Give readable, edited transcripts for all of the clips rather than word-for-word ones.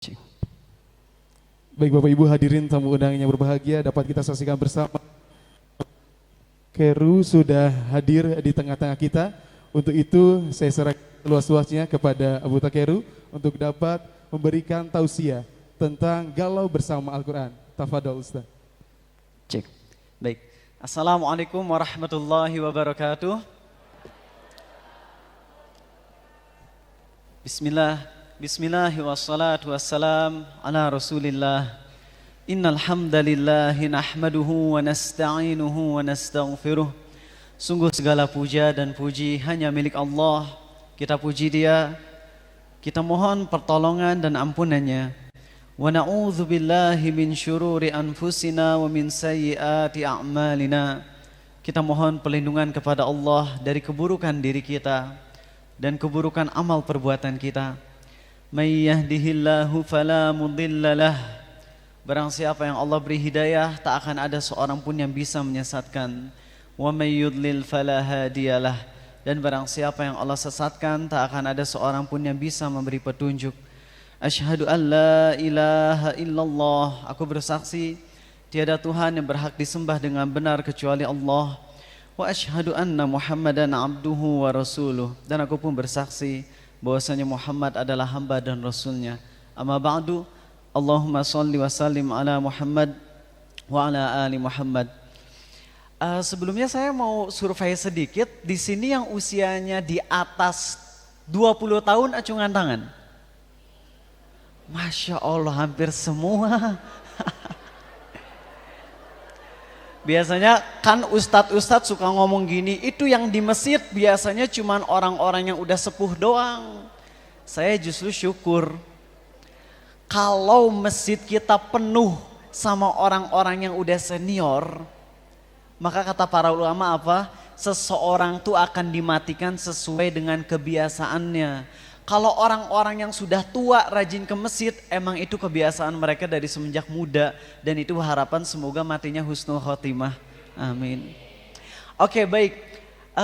Baik Bapak Ibu hadirin tamu undangan yang berbahagia, dapat kita saksikan bersama Keru sudah hadir di tengah-tengah kita. Untuk itu saya serahkan luas-luasnya kepada Abu Takeru untuk dapat memberikan tausiah tentang galau bersama Al-Quran. Tafadhol Ustaz. Cek. Baik. Assalamualaikum warahmatullahi wabarakatuh. Bismillahirrahmanirrahim wassalatu wassalam ala Rasulillah. Innal hamdalillahi nahmaduhu wa nasta'inuhu wa nastaghfiruh. Sungguh segala puja dan puji hanya milik Allah. Kita puji Dia. Kita mohon pertolongan dan ampunannya. Wa na'udzubillahi min syururi anfusina wa min sayyiati a'malina. Kita mohon perlindungan kepada Allah dari keburukan diri kita dan keburukan amal perbuatan kita. May yahdihillahu fala mudhillalah. Barang siapa yang Allah beri hidayah, tak akan ada seorang pun yang bisa menyesatkan. Wa may yudlil fala hadiyalah. Dan barang siapa yang Allah sesatkan, tak akan ada seorang pun yang bisa memberi petunjuk. Asyhadu an la ilaha illallah. Aku bersaksi tiada Tuhan yang berhak disembah dengan benar kecuali Allah. Wa asyhadu anna Muhammadan abduhu wa rasuluh. Dan aku pun bersaksi bahwasanya Muhammad adalah hamba dan rasulnya. Amma ba'du, Allahumma salli wa sallim ala Muhammad wa ala ali Muhammad. Sebelumnya saya mau survei sedikit. Di sini yang usianya di atas 20 tahun acungan tangan. Masya Allah, hampir semua. Biasanya kan ustadz-ustadz suka ngomong gini, itu yang di masjid biasanya cuman orang-orang yang udah sepuh doang. Saya justru syukur kalau masjid kita penuh sama orang-orang yang udah senior, maka kata para ulama apa? Seseorang tuh akan dimatikan sesuai dengan kebiasaannya. Kalau orang-orang yang sudah tua rajin ke masjid, emang itu kebiasaan mereka dari semenjak muda. Dan itu harapan semoga matinya husnul khotimah. Amin. Oke, baik.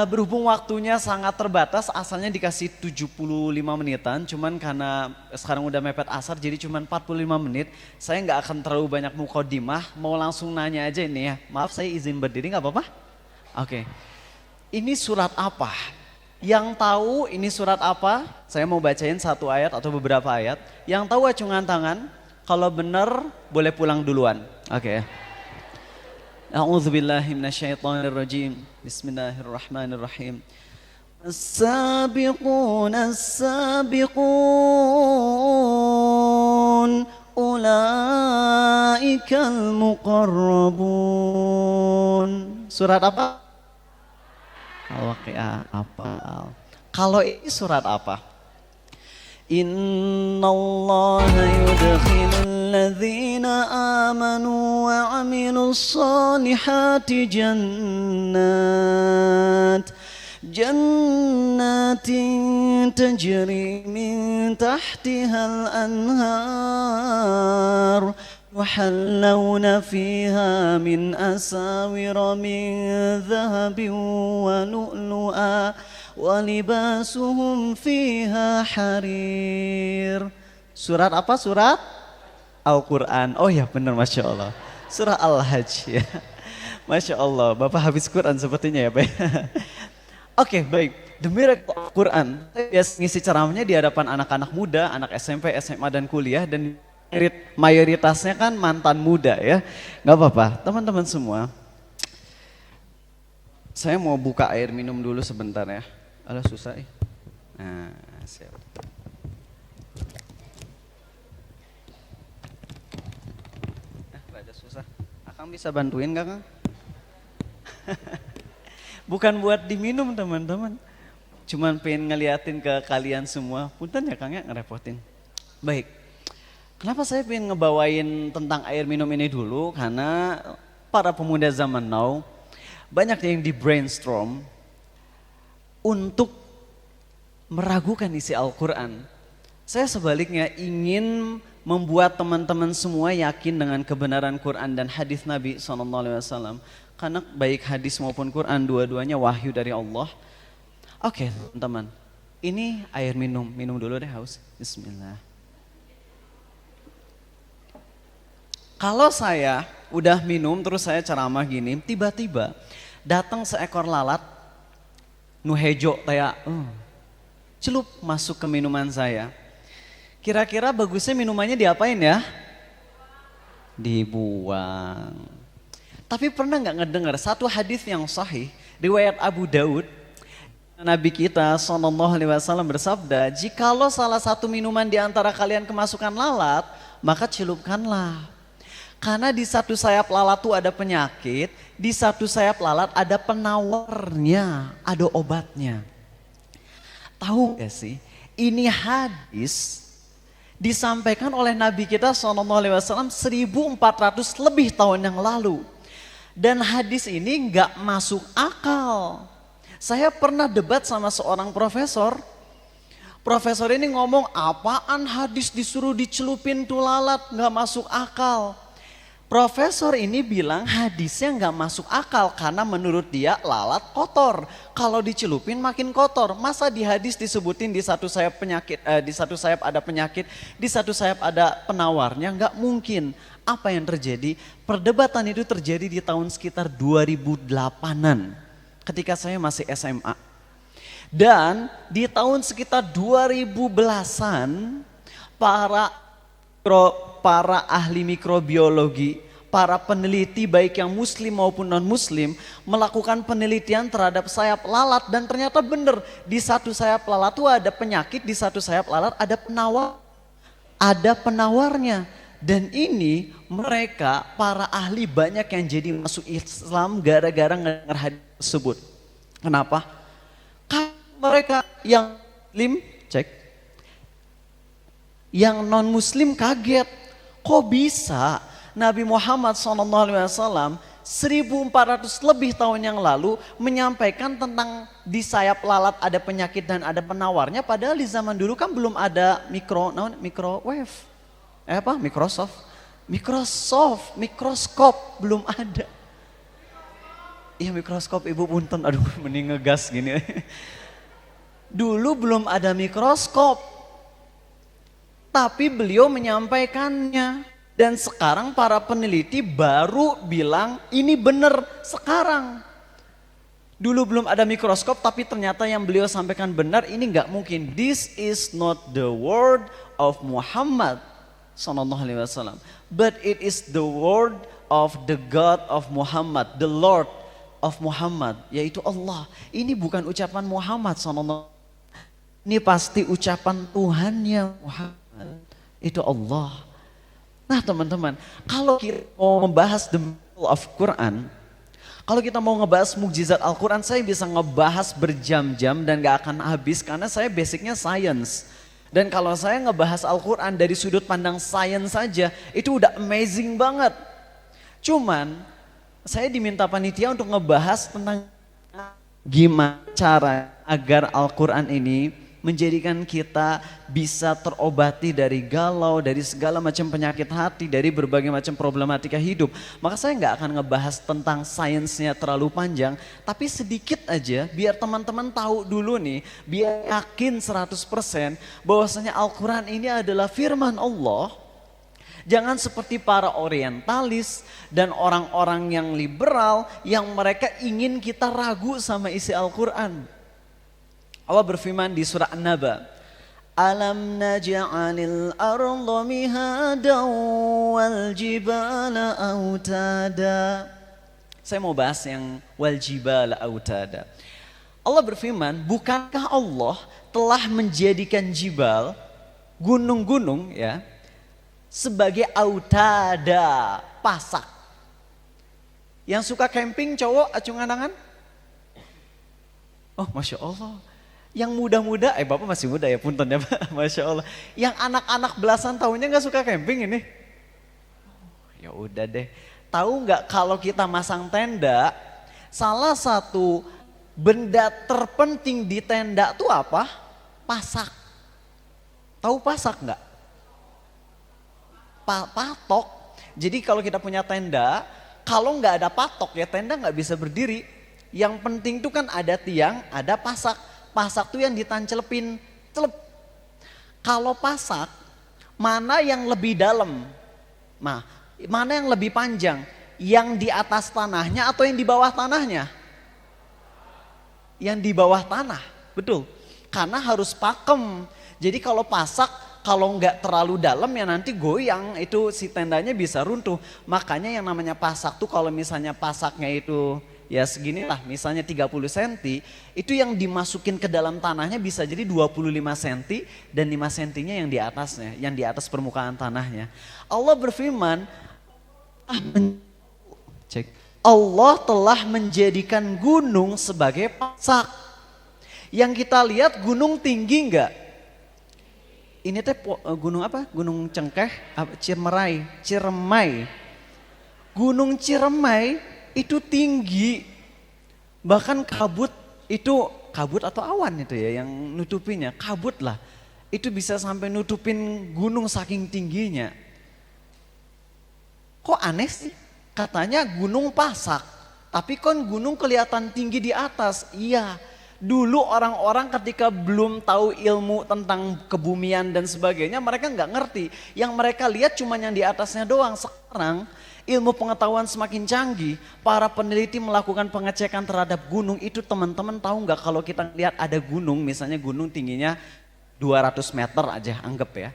Berhubung waktunya sangat terbatas, asalnya dikasih 75 menitan. Cuman karena sekarang udah mepet asar jadi cuman 45 menit. Saya nggak akan terlalu banyak muqaddimah, mau langsung nanya aja ini ya. Maaf saya izin berdiri nggak apa-apa? Oke. Ini surat apa? Yang tahu ini surat apa? Saya mau bacain satu ayat atau beberapa ayat. Yang tahu acungan tangan. Kalau benar boleh pulang duluan. Oke. A'udzubillahi minasyaitonirrajim. Bismillahirrahmanirrahim. As-sabiqun as-sabiqun ulaikal muqarrabun. Surat apa? Al-Waqi'ah apa? Kalau ini surat apa? Inna Allah yudkhilul ladzina amanu wa amilus salihati jannatin tajri min tahtihal anhar وحلون فيها من أساور من ذهب ولؤلؤا ولباسهم فيها حرير. Surat apa? Surat Al-Quran. Oh ya benar, Masya Allah. Surah Al-Hajj ya. Masya Allah, Bapak habis Quran sepertinya ya Pak. Oke, baik. Demi Al-Quran, saya biasa ngisi ceramahnya di hadapan anak-anak muda, anak SMP, SMA dan kuliah, dan mayoritasnya kan mantan muda ya. Gak apa-apa, teman-teman semua. Saya mau buka air minum dulu sebentar ya. Alah susah ya. Nah, siap. Rada susah. Akang bisa bantuin gak Kang? Bukan buat diminum teman-teman. Cuman pengen ngeliatin ke kalian semua. Punten ya Kang ya, ngerepotin. Baik. Kenapa saya pengen ngebawain tentang air minum ini dulu? Karena para pemuda zaman now banyak yang di brainstorm untuk meragukan isi Al-Quran. Saya sebaliknya ingin membuat teman-teman semua yakin dengan kebenaran Quran dan hadis Nabi SAW. Karena baik hadis maupun Quran dua-duanya wahyu dari Allah. Oke teman-teman, ini air minum dulu deh haus. Bismillah. Kalau saya udah minum terus saya ceramah gini, tiba-tiba datang seekor lalat nuhejo kayak celup masuk ke minuman saya. Kira-kira bagusnya minumannya diapain ya? Dibuang. Tapi pernah nggak ngedengar satu hadis yang sahih riwayat Abu Daud? Nabi kita SAW bersabda, jikalau salah satu minuman di antara kalian kemasukan lalat, maka celupkanlah. Karena di satu sayap lalat itu ada penyakit, di satu sayap lalat ada penawarnya, ada obatnya. Tahu gak sih, ini hadis disampaikan oleh Nabi kita SAW 1400 lebih tahun yang lalu. Dan hadis ini gak masuk akal. Saya pernah debat sama seorang profesor. Profesor ini ngomong, apaan hadis disuruh dicelupin tuh lalat, gak masuk akal. Profesor ini bilang hadisnya nggak masuk akal karena menurut dia lalat kotor. Kalau dicelupin makin kotor. Masa di hadis disebutin di satu sayap penyakit, di satu sayap ada penyakit, di satu sayap ada penawarnya? Nggak mungkin. Apa yang terjadi? Perdebatan itu terjadi di tahun sekitar 2008-an, ketika saya masih SMA. Dan di tahun sekitar 2010-an para ahli mikrobiologi, para peneliti baik yang muslim maupun non muslim melakukan penelitian terhadap sayap lalat dan ternyata benar di satu sayap lalat itu ada penyakit, di satu sayap lalat ada penawarnya. Dan ini mereka para ahli banyak yang jadi masuk Islam gara-gara ngedengar hadis tersebut. Kenapa? Kan mereka yang muslim cek, yang non muslim kaget. Kok bisa Nabi Muhammad SAW 1400 lebih tahun yang lalu menyampaikan tentang di sayap lalat ada penyakit dan ada penawarnya, padahal di zaman dulu kan belum ada microwave. Mikroskop belum ada. Iya mikroskop Ibu punten, aduh mending ngegas gini. Dulu belum ada mikroskop. Tapi beliau menyampaikannya. Dan sekarang para peneliti baru bilang ini benar sekarang. Dulu belum ada mikroskop tapi ternyata yang beliau sampaikan benar, ini nggak mungkin. This is not the word of Muhammad SAW. But it is the word of the God of Muhammad, the Lord of Muhammad, yaitu Allah. Ini bukan ucapan Muhammad SAW. Ini pasti ucapan Tuhannya Muhammad, itu Allah. Nah teman-teman, kalau kita mau membahas the miracle of Quran, kalau kita mau ngebahas mukjizat Al-Quran, saya bisa ngebahas berjam-jam dan gak akan habis karena saya basicnya science. Dan kalau saya ngebahas Al-Quran dari sudut pandang science saja, itu udah amazing banget. Cuman, saya diminta panitia untuk ngebahas tentang gimana cara agar Al-Quran ini menjadikan kita bisa terobati dari galau, dari segala macam penyakit hati, dari berbagai macam problematika hidup. Maka saya nggak akan ngebahas tentang sainsnya terlalu panjang, tapi sedikit aja biar teman-teman tahu dulu nih, biar yakin 100% bahwasanya Al-Quran ini adalah firman Allah. Jangan seperti para orientalis dan orang-orang yang liberal yang mereka ingin kita ragu sama isi Al-Quran. Allah berfirman di surah An-Naba, Alam naj'alil arda mihadan wal jibala autada. Saya mau bahas yang wal jibala autada. Allah berfirman, bukankah Allah telah menjadikan jibal, gunung-gunung ya, sebagai autada, pasak. Yang suka camping cowok acungan tangan? Oh Masya Allah. Yang muda-muda, Bapak masih muda ya, punten ya Pak, Masya Allah. Yang anak-anak belasan tahunnya gak suka camping ini? Ya udah deh. Tahu gak kalau kita masang tenda, salah satu benda terpenting di tenda itu apa? Pasak. Tahu pasak gak? Patok. Jadi kalau kita punya tenda, kalau gak ada patok ya tenda gak bisa berdiri. Yang penting tuh kan ada tiang, ada pasak. Pasak tuh yang ditancelepin, celep. Kalau pasak, mana yang lebih dalam? Nah, Mana yang lebih panjang? Yang di atas tanahnya atau yang di bawah tanahnya? Yang di bawah tanah, betul. Karena harus pakem. Jadi kalau pasak, kalau nggak terlalu dalam ya nanti goyang, itu si tendanya bisa runtuh. Makanya yang namanya pasak tuh kalau misalnya pasaknya itu ya seginilah, misalnya 30 cm, itu yang dimasukin ke dalam tanahnya bisa jadi 25 cm dan 5 cm-nya yang di atasnya, yang di atas permukaan tanahnya. Allah berfirman, Allah telah menjadikan gunung sebagai pasak. Yang kita lihat gunung tinggi enggak? Ini teh gunung apa? Gunung Cengkeh, Ciremai. Gunung Ciremai itu tinggi. Bahkan kabut atau awan itu ya yang nutupinya, kabut lah. Itu bisa sampai nutupin gunung saking tingginya. Kok aneh sih? Katanya gunung pasak, tapi kan gunung kelihatan tinggi di atas. Iya, dulu orang-orang ketika belum tahu ilmu tentang kebumian dan sebagainya, mereka nggak ngerti. Yang mereka lihat cuma yang di atasnya doang. Sekarang ilmu pengetahuan semakin canggih, para peneliti melakukan pengecekan terhadap gunung itu. Teman-teman tahu nggak kalau kita lihat ada gunung, misalnya gunung tingginya 200 meter aja anggap ya.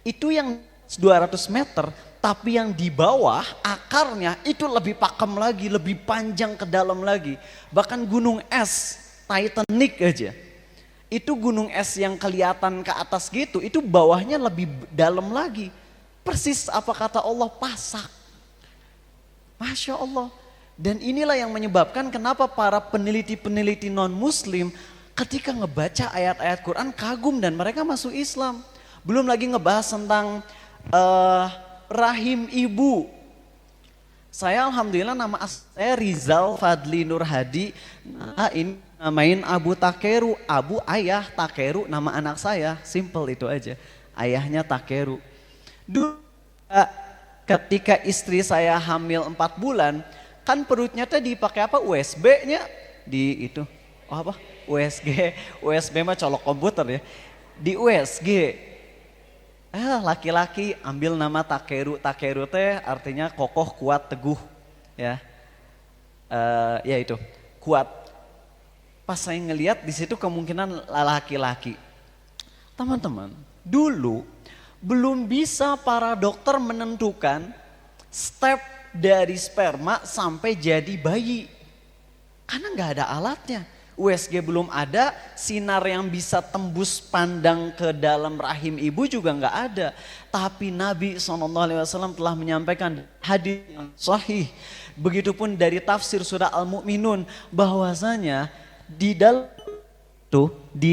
Itu yang 200 meter, tapi yang di bawah akarnya itu lebih pakem lagi, lebih panjang ke dalam lagi. Bahkan gunung es Titanic aja, itu gunung es yang kelihatan ke atas gitu, itu bawahnya lebih dalam lagi. Persis apa kata Allah, pasak. Masya Allah. Dan inilah yang menyebabkan kenapa para peneliti-peneliti non-muslim ketika ngebaca ayat-ayat Quran kagum dan mereka masuk Islam. Belum lagi ngebahas tentang rahim ibu. Saya alhamdulillah nama saya Rizal Fadli Nur Hadi. Nah, ini namain Abu Takeru, Abu ayah, Takeru nama anak saya, simple itu aja. Ayahnya Takeru. Dulu ketika istri saya hamil 4 bulan, kan perutnya tadi dipakai apa? USB-nya di itu. Oh apa? USB mah colok komputer ya. Di USG. Laki-laki ambil nama Takeru. Takeru teh artinya kokoh, kuat, teguh. Ya, ya itu, kuat. Pas saya ngelihat di situ kemungkinan laki-laki. Teman-teman, dulu belum bisa para dokter menentukan step dari sperma sampai jadi bayi. Karena nggak ada alatnya. USG belum ada, sinar yang bisa tembus pandang ke dalam rahim ibu juga nggak ada. Tapi Nabi SAW telah menyampaikan hadis yang sahih. Begitupun dari tafsir surah Al-Mu'minun bahwasanya di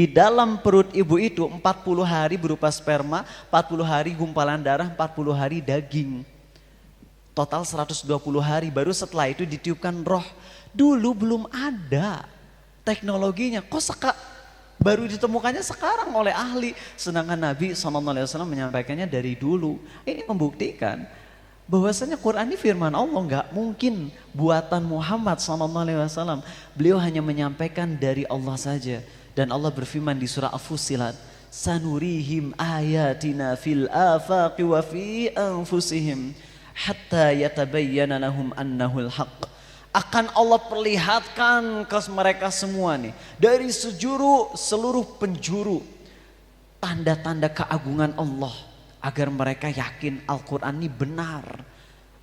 dalam perut ibu itu 40 hari berupa sperma, 40 hari gumpalan darah, 40 hari daging. Total 120 hari, baru setelah itu ditiupkan roh. Dulu belum ada teknologinya, baru ditemukannya sekarang oleh ahli. Sedangkan Nabi SAW menyampaikannya dari dulu. Ini membuktikan bahwasanya Quran ini firman Allah, nggak mungkin buatan Muhammad SAW. Beliau hanya menyampaikan dari Allah saja. Dan Allah berfirman di surah Al-Fussilat, sanurihim ayatina fil afaqi wa fi anfusihim hatta yatabayyana lahum annahul haqq. Akan Allah perlihatkan ke mereka semua nih, dari seluruh penjuru, tanda-tanda keagungan Allah, agar mereka yakin Al-Quran ini benar.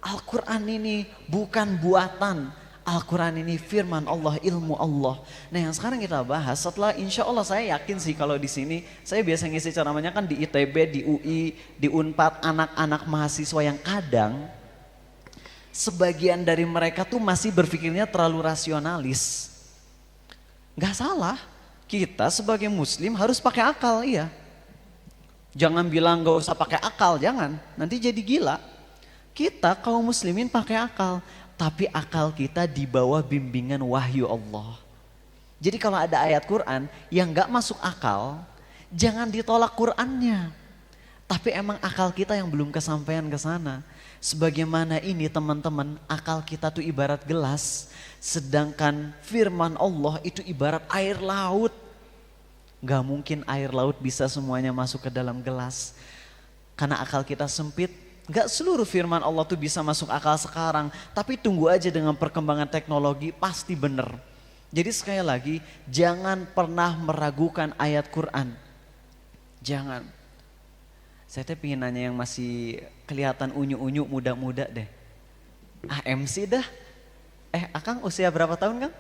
Al-Quran ini bukan buatan, Al-Quran ini firman Allah, ilmu Allah. Nah yang sekarang kita bahas, setelah insya Allah saya yakin sih kalau di sini, saya biasa ngisi ceramahnya kan di ITB, di UI, di UNPAD, anak-anak mahasiswa yang kadang sebagian dari mereka tuh masih berpikirnya terlalu rasionalis. Gak salah, kita sebagai muslim harus pakai akal, iya. Jangan bilang gak usah pakai akal, jangan, nanti jadi gila. Kita kaum muslimin pakai akal, tapi akal kita di bawah bimbingan wahyu Allah. Jadi kalau ada ayat Quran yang gak masuk akal, jangan ditolak Qurannya. Tapi emang akal kita yang belum kesampaian ke sana. Sebagaimana ini teman-teman, akal kita tuh ibarat gelas, sedangkan firman Allah itu ibarat air laut. Gak mungkin air laut bisa semuanya masuk ke dalam gelas. Karena akal kita sempit, Gak seluruh firman Allah tuh bisa masuk akal sekarang, tapi tunggu aja dengan perkembangan teknologi pasti bener. Jadi sekali lagi, jangan pernah meragukan ayat Quran. Jangan. Saya teh pengen nanya yang masih kelihatan unyu-unyu muda-muda deh. MC dah. Akang usia berapa tahun Kang?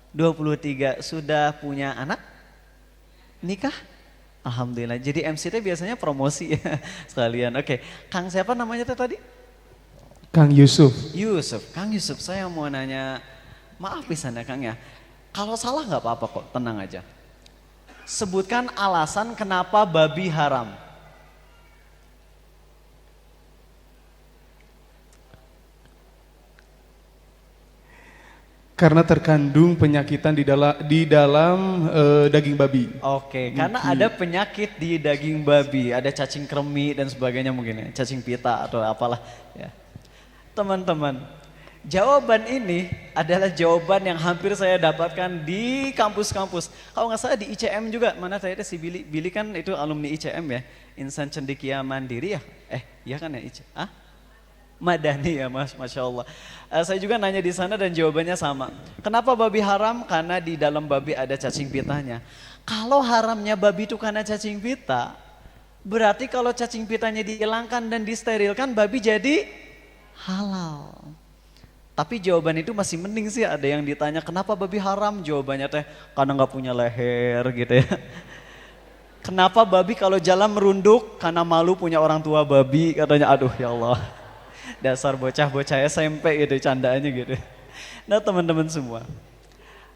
23. Sudah punya anak? Nikah? Alhamdulillah. Jadi MC teh biasanya promosi ya sekalian. Oke. Kang siapa namanya teh tadi? Kang Yusuf. Yusuf. Kang Yusuf, saya mau nanya, maaf pisan ya Kang ya. Kalau salah nggak apa-apa kok, tenang aja. Sebutkan alasan kenapa babi haram. Karena terkandung penyakitan di dalam daging babi. Oke, karena ada penyakit di daging babi, ada cacing kremi dan sebagainya mungkin ya, cacing pita atau apalah ya. Teman-teman, jawaban ini adalah jawaban yang hampir saya dapatkan di kampus-kampus. Kalau nggak salah di ICM juga, mana saya si Billy. Billy kan itu alumni ICM ya, Insan Cendekia Mandiri ya. Iya kan ya ICM? Madani ya Mas, Masya Allah. Saya juga nanya di sana dan jawabannya sama. Kenapa babi haram? Karena di dalam babi ada cacing pitanya. Kalau haramnya babi itu karena cacing pita, berarti kalau cacing pitanya dihilangkan dan disterilkan, babi jadi halal. Tapi jawaban itu masih mending sih, ada yang ditanya kenapa babi haram? Jawabannya teh karena nggak punya leher gitu ya. Kenapa babi kalau jalan merunduk? Karena malu punya orang tua babi, katanya. Aduh ya Allah. Dasar bocah-bocah SMP gitu candaannya gitu. Nah teman-teman semua.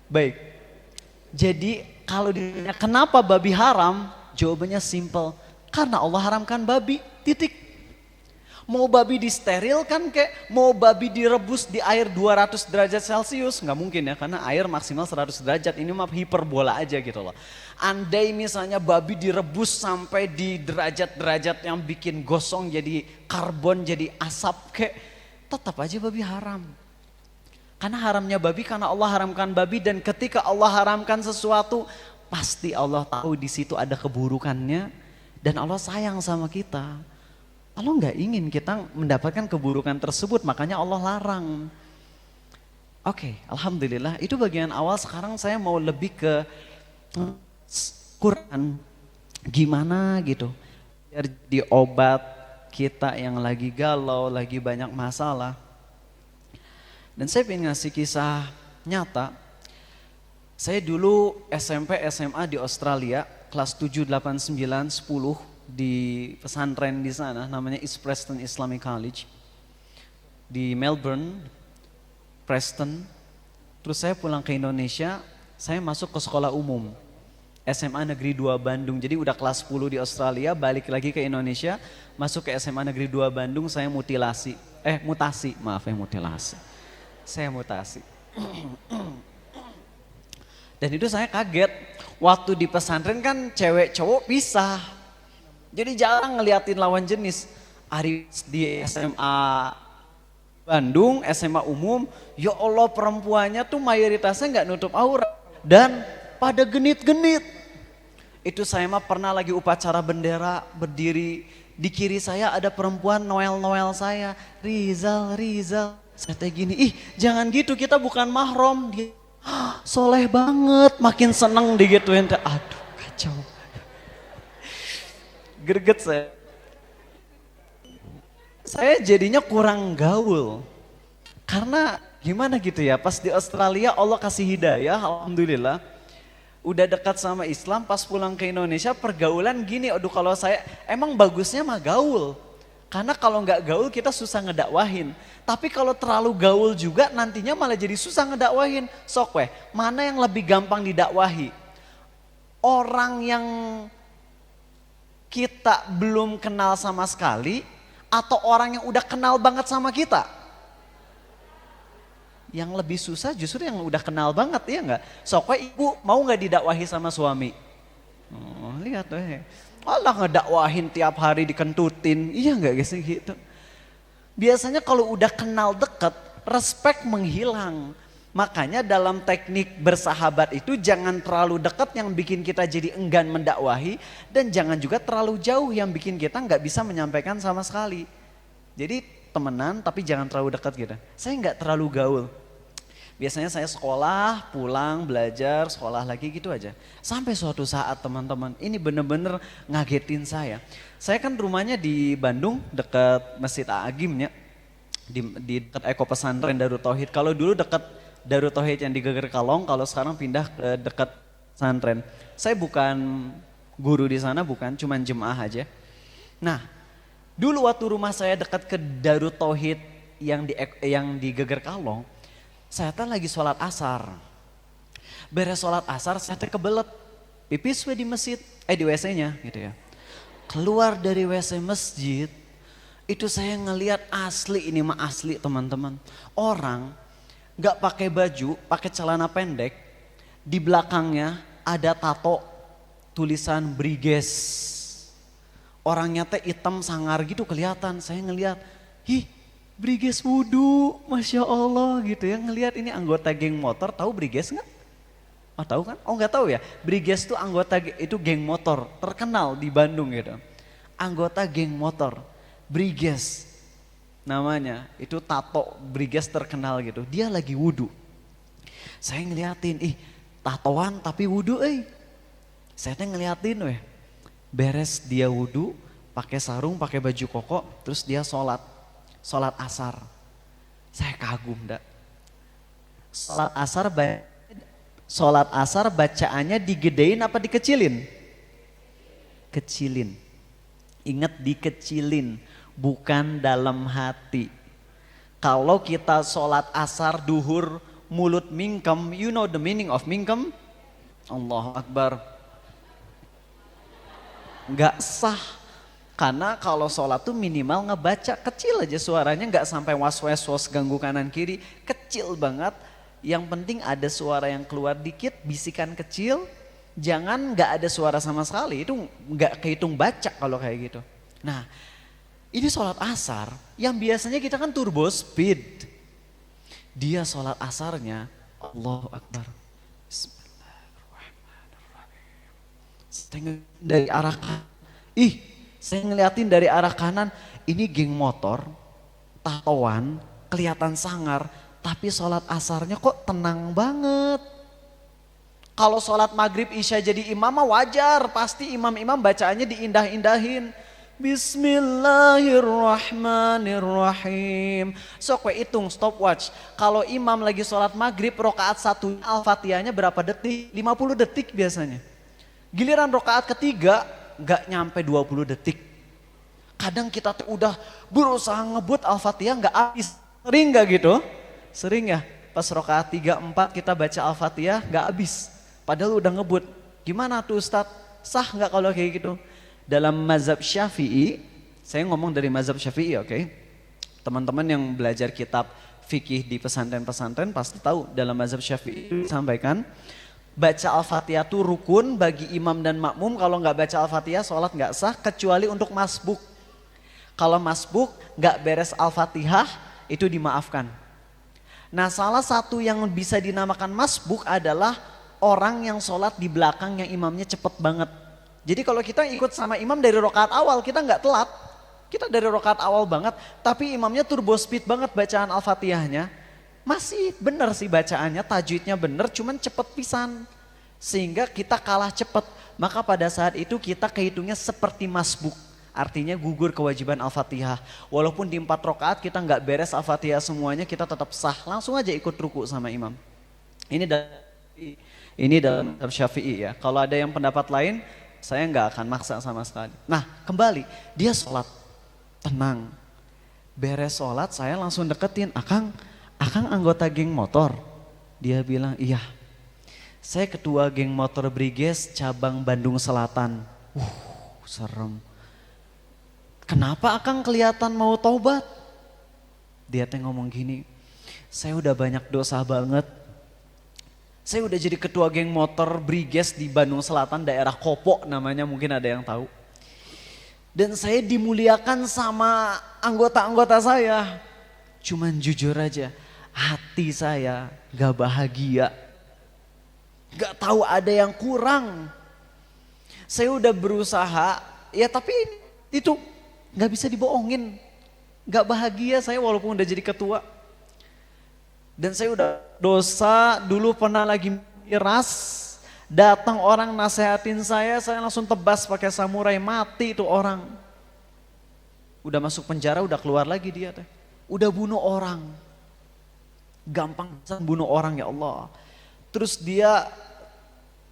Baik. Jadi kalau ditanya kenapa babi haram? Jawabannya simple. Karena Allah haramkan babi. Titik. Mau babi disterilkan kek, mau babi direbus di air 200 derajat Celcius, nggak mungkin ya, karena air maksimal 100 derajat, ini mah hiperbola aja gitu loh. Andai misalnya babi direbus sampai di derajat-derajat yang bikin gosong jadi karbon, jadi asap kek, tetap aja babi haram. Karena haramnya babi, karena Allah haramkan babi, dan ketika Allah haramkan sesuatu, pasti Allah tahu di situ ada keburukannya, dan Allah sayang sama kita. Allah nggak ingin kita mendapatkan keburukan tersebut, makanya Allah larang. Oke, alhamdulillah. Itu bagian awal. Sekarang saya mau lebih ke Quran. Gimana gitu, biar di obat kita yang lagi galau, lagi banyak masalah. Dan saya ingin ngasih kisah nyata. Saya dulu SMP, SMA di Australia, kelas 7, 8, 9, 10. Di pesantren di sana, namanya East Preston Islamic College di Melbourne, Preston. Terus saya pulang ke Indonesia, saya masuk ke sekolah umum SMA Negeri 2 Bandung. Jadi udah kelas 10 di Australia, balik lagi ke Indonesia, masuk ke SMA Negeri 2 Bandung. Saya mutilasi, mutilasi. Saya mutasi. Dan itu saya kaget, waktu di pesantren kan cewek cowok pisah. Jadi jarang ngeliatin lawan jenis. Hari di SMA Bandung, SMA umum, ya Allah perempuannya tuh mayoritasnya nggak nutup aurat dan pada genit-genit. Itu saya mah pernah lagi upacara bendera, berdiri di kiri saya ada perempuan Noel saya, Rizal. Saya teh gini, jangan gitu, kita bukan mahram. Dia soleh banget, makin seneng digituin. Aduh kacau. Greget saya jadinya kurang gaul. Karena gimana gitu ya, pas di Australia Allah kasih hidayah, alhamdulillah. Udah dekat sama Islam, pas pulang ke Indonesia pergaulan gini, aduh kalau saya, emang bagusnya mah gaul. Karena kalau nggak gaul kita susah ngedakwahin. Tapi kalau terlalu gaul juga nantinya malah jadi susah ngedakwahin. Sok weh, mana yang lebih gampang didakwahi? Orang yang kita belum kenal sama sekali atau orang yang udah kenal banget sama kita? Yang lebih susah justru yang udah kenal banget, ya enggak? Sokwe ibu mau nggak didakwahi sama suami? Oh, lihat deh. Allah ngedakwahin tiap hari dikentutin, iya enggak guys gitu. Biasanya kalau udah kenal deket, respect menghilang. Makanya dalam teknik bersahabat itu jangan terlalu dekat yang bikin kita jadi enggan mendakwahi. Dan jangan juga terlalu jauh yang bikin kita nggak bisa menyampaikan sama sekali. Jadi temenan tapi jangan terlalu dekat gitu. Saya nggak terlalu gaul. Biasanya saya sekolah, pulang, belajar, sekolah lagi gitu aja. Sampai suatu saat teman-teman, ini bener-bener ngagetin saya. Saya kan rumahnya di Bandung dekat Masjid Agim ya. Di dekat Eko Pesantren Darut Tauhid. Kalau dulu dekat Darut Tauhid yang di Geger Kalong, kalau sekarang pindah ke dekat pesantren. Saya bukan guru di sana, bukan, cuman jemaah aja. Nah, dulu waktu rumah saya dekat ke Darut Tauhid yang di Geger Kalong, saya kan lagi sholat asar. Beres sholat asar saya kebelet. Pipis di masjid, di WC-nya gitu ya. Keluar dari WC masjid, itu saya ngelihat asli, ini mah asli teman-teman. Orang gak pakai baju, pakai celana pendek. Di belakangnya ada tato tulisan Briges. Orangnya teh hitam sangar gitu kelihatan. Saya ngelihat, Briges wudhu, Masya Allah gitu ya. Ngelihat ini anggota geng motor, tahu Briges nggak? Oh tahu kan? Oh nggak tahu ya. Briges tuh anggota itu geng motor terkenal di Bandung gitu. Anggota geng motor, Briges namanya. Itu tato Briges terkenal gitu. Dia lagi wudhu. Saya ngeliatin, tatoan tapi wudhu Saya ngeliatin beres dia wudhu, pakai sarung, pakai baju koko, terus dia sholat asar. Saya kagum dak. Sholat asar bacaannya digedein apa dikecilin? Kecilin. Ingat dikecilin, bukan dalam hati. Kalau kita sholat asar duhur mulut mingkem, you know the meaning of mingkem? Allahu Akbar. Nggak sah. Karena kalau sholat tuh minimal ngebaca kecil aja suaranya, nggak sampai was-was ganggu kanan kiri, kecil banget. Yang penting ada suara yang keluar dikit, bisikan kecil, jangan nggak ada suara sama sekali, itu nggak kehitung baca kalau kayak gitu. Nah ini sholat asar yang biasanya kita kan turbo speed, dia sholat asarnya Allahu Akbar. Bismillahirrahmanirrahim. Dari arah saya ngeliatin dari arah kanan, ini geng motor, tatoan, kelihatan sangar, tapi sholat asarnya kok tenang banget. Kalau sholat maghrib isya jadi imam mah wajar, pasti imam-imam bacaannya diindah-indahin. Bismillahirrahmanirrahim. Sok we hitung stopwatch. Kalau imam lagi sholat maghrib, rokaat 1 Al-Fatihahnya berapa detik? 50 detik biasanya. Giliran rokaat ketiga, gak nyampe 20 detik. Kadang kita tuh udah berusaha ngebut Al-Fatihah gak habis. Sering gak gitu? Sering ya? Pas rokaat 3, 4 kita baca Al-Fatihah gak habis. Padahal udah ngebut. Gimana tuh Ustadz? Sah gak kalau kayak gitu? Dalam mazhab Syafi'i, saya ngomong dari mazhab Syafi'i, oke? Teman-teman yang belajar kitab fikih di pesantren-pesantren pasti tahu dalam mazhab Syafi'i disampaikan baca Al-Fatihah itu rukun bagi imam dan makmum. Kalau nggak baca Al-Fatihah sholat nggak sah kecuali untuk masbuk. Kalau masbuk nggak beres Al-Fatihah itu dimaafkan. Nah salah satu yang bisa dinamakan masbuk adalah orang yang sholat di belakang yang imamnya cepet banget. Jadi kalau kita ikut sama imam dari rakaat awal kita nggak telat. Kita dari rakaat awal banget tapi imamnya turbo speed banget bacaan Al-Fatihahnya. Masih benar sih bacaannya, tajwidnya benar, cuman cepet pisan. Sehingga kita kalah cepet. Maka pada saat itu kita kehitungnya seperti masbuk. Artinya gugur kewajiban Al-Fatihah. Walaupun di 4 rakaat kita nggak beres Al-Fatihah semuanya, kita tetap sah. Langsung aja ikut ruku sama imam. Ini dalam Syafi'i ya. Kalau ada yang pendapat lain, saya nggak akan maksa sama sekali. Nah kembali, dia sholat tenang. Beres sholat saya langsung deketin, Akang anggota geng motor. Dia bilang, iya. Saya ketua geng motor Briges cabang Bandung Selatan. Serem. Kenapa Akang kelihatan mau taubat? Dia teh ngomong gini, saya udah banyak dosa banget. Saya udah jadi ketua geng motor Briges di Bandung Selatan, daerah Kopo namanya, mungkin ada yang tahu. Dan saya dimuliakan sama anggota-anggota saya. Cuman jujur aja, hati saya gak bahagia. Gak tahu ada yang kurang. Saya udah berusaha, ya tapi itu gak bisa dibohongin. Gak bahagia saya walaupun udah jadi ketua. Dan saya udah dosa, dulu pernah lagi miras. Datang orang nasehatin saya langsung tebas pakai samurai, mati itu orang. Udah masuk penjara, udah keluar lagi dia teh. Udah bunuh orang. Gampang bunuh orang ya Allah. Terus dia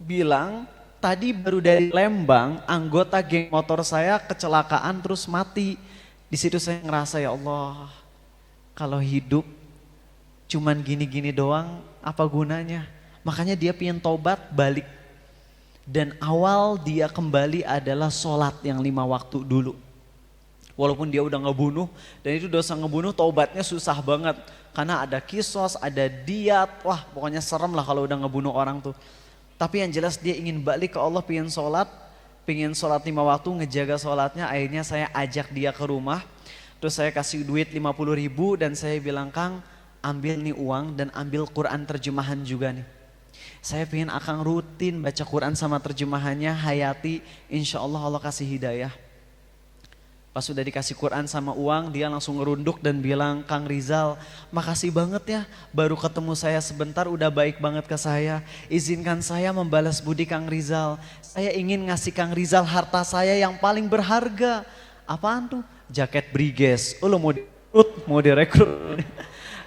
bilang, tadi baru dari Lembang, anggota geng motor saya kecelakaan terus mati. Di situ saya ngerasa ya Allah, kalau hidup cuman gini-gini doang, apa gunanya? Makanya dia pengen tobat balik. Dan awal dia kembali adalah sholat yang 5 waktu dulu. Walaupun dia udah ngebunuh, dan itu dosa ngebunuh tobatnya susah banget. Karena ada kisos, ada diat, wah pokoknya serem lah kalau udah ngebunuh orang tuh. Tapi yang jelas dia ingin balik ke Allah, pengen sholat 5 waktu, ngejaga sholatnya. Akhirnya saya ajak dia ke rumah, terus saya kasih duit 50.000 dan saya bilang, Kang ambil nih uang dan ambil Quran terjemahan juga nih. Saya pengen Akang rutin baca Quran sama terjemahannya, hayati, insya Allah Allah kasih hidayah. Pas sudah dikasih Quran sama uang, dia langsung ngerunduk dan bilang, Kang Rizal makasih banget ya, baru ketemu saya sebentar udah baik banget ke saya. Izinkan saya membalas budi Kang Rizal. Saya ingin ngasih Kang Rizal harta saya yang paling berharga. Apaan tuh? Jaket Briges. Oh lo mau direkrut?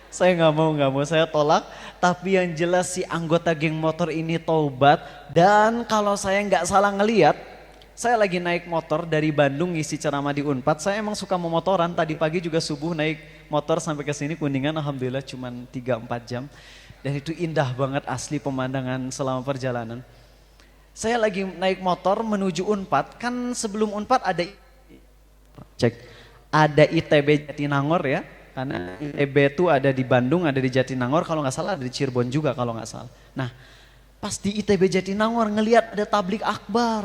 Saya nggak mau, saya tolak. Tapi yang jelas si anggota geng motor ini taubat. Dan kalau saya nggak salah ngeliat, saya lagi naik motor dari Bandung ngisi ceramah di Unpad. Saya emang suka memotoran, tadi pagi juga subuh naik motor sampai ke sini Kuningan, alhamdulillah cuman 3-4 jam. Dan itu indah banget asli pemandangan selama perjalanan. Saya lagi naik motor menuju Unpad, kan sebelum Unpad ada ITB Jatinangor ya. Karena ITB itu ada di Bandung, ada di Jatinangor, kalau nggak salah ada di Cirebon juga kalau nggak salah. Nah, pas di ITB Jatinangor ngelihat ada tablik akbar.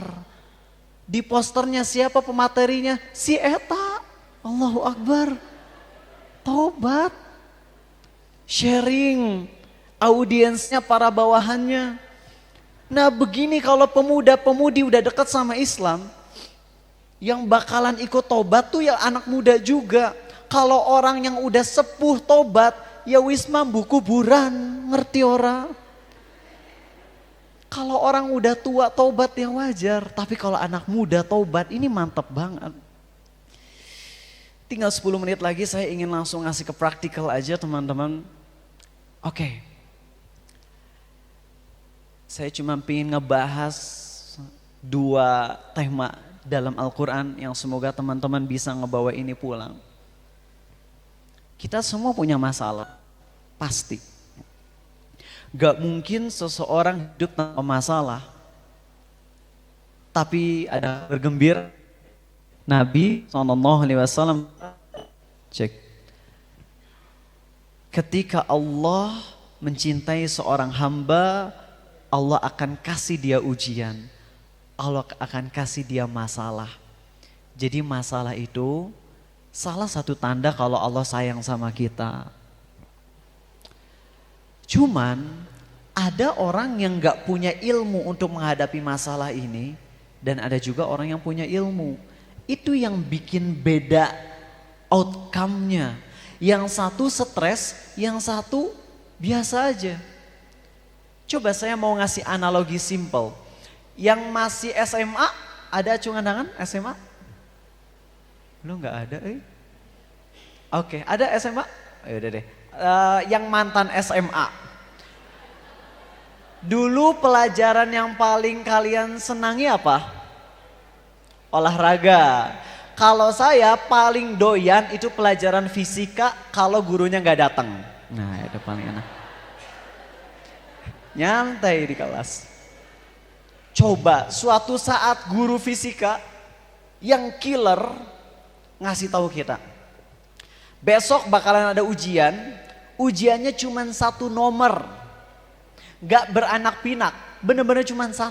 Di posternya siapa pematerinya? Si Eta. Allahu Akbar. Taubat. Sharing. Audiensnya para bawahannya. Nah begini kalau pemuda-pemudi udah dekat sama Islam, yang bakalan ikut tobat tuh ya anak muda juga. Kalau orang yang udah sepuh tobat, ya wis mambu kuburan, ngerti ora? Kalau orang udah tua tobat ya wajar, tapi kalau anak muda tobat ini mantap banget. Tinggal 10 menit lagi saya ingin langsung ngasih ke praktikal aja teman-teman. Oke. Saya cuma pengen ngebahas 2 tema dalam Al-Quran yang semoga teman-teman bisa ngebawa ini pulang. Kita semua punya masalah, pasti. Gak mungkin seseorang hidup tanpa masalah. Tapi ada bergembira. Nabi SAW cek. Ketika Allah mencintai seorang hamba, Allah akan kasih dia ujian. Allah akan kasih dia masalah. Jadi masalah itu salah satu tanda kalau Allah sayang sama kita. Cuman ada orang yang gak punya ilmu untuk menghadapi masalah ini. Dan ada juga orang yang punya ilmu. Itu yang bikin beda outcome-nya. Yang satu stres, yang satu biasa aja. Coba saya mau ngasih analogi simple. Yang masih SMA, ada acungan tangan SMA? Lu gak ada Oke, ada SMA? Yaudah deh. Yang mantan SMA. Dulu pelajaran yang paling kalian senangi apa? Olahraga. Kalau saya paling doyan itu pelajaran fisika kalau gurunya nggak datang. Nah itu paling enak. Nyantai di kelas. Coba suatu saat guru fisika yang killer ngasih tahu kita. Besok bakalan ada ujian, ujiannya cuma 1 nomor. Gak beranak pinak, bener-bener cuma 1.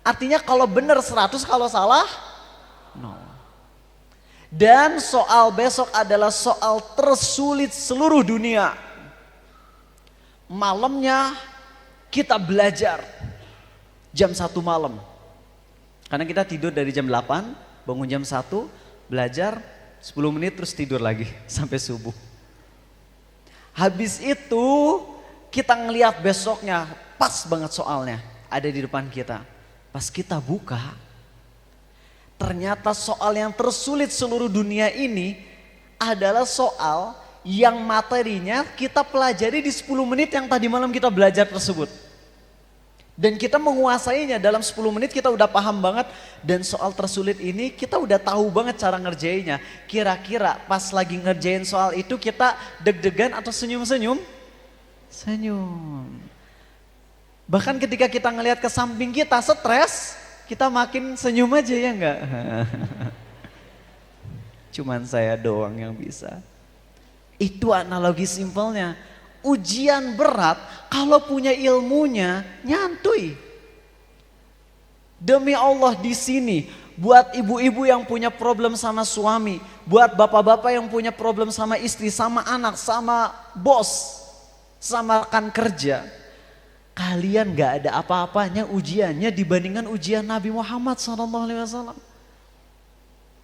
Artinya kalau bener 100, kalau salah 0. Dan soal besok adalah soal tersulit seluruh dunia. malamnya kita belajar jam 1 malam. Karena kita tidur dari jam 8, bangun jam 1, belajar 10 menit terus tidur lagi sampai subuh. Habis itu kita ngelihat besoknya, pas banget soalnya ada di depan kita. Pas kita buka, ternyata soal yang tersulit seluruh dunia ini adalah soal yang materinya kita pelajari di 10 menit yang tadi malam kita belajar tersebut. Dan kita menguasainya dalam 10 menit kita udah paham banget. Dan soal tersulit ini kita udah tahu banget cara ngerjainnya. Kira-kira pas lagi ngerjain soal itu kita deg-degan atau senyum-senyum? Senyum. Bahkan ketika kita ngelihat ke samping kita stres, kita makin senyum aja ya enggak? Cuman saya doang yang bisa. Itu analogi simpelnya. Ujian berat kalau punya ilmunya nyantui. Demi Allah di sini buat ibu-ibu yang punya problem sama suami, buat bapak-bapak yang punya problem sama istri, sama anak, sama bos, sama rekan kerja. Kalian gak ada apa-apanya ujiannya dibandingkan ujian Nabi Muhammad SAW.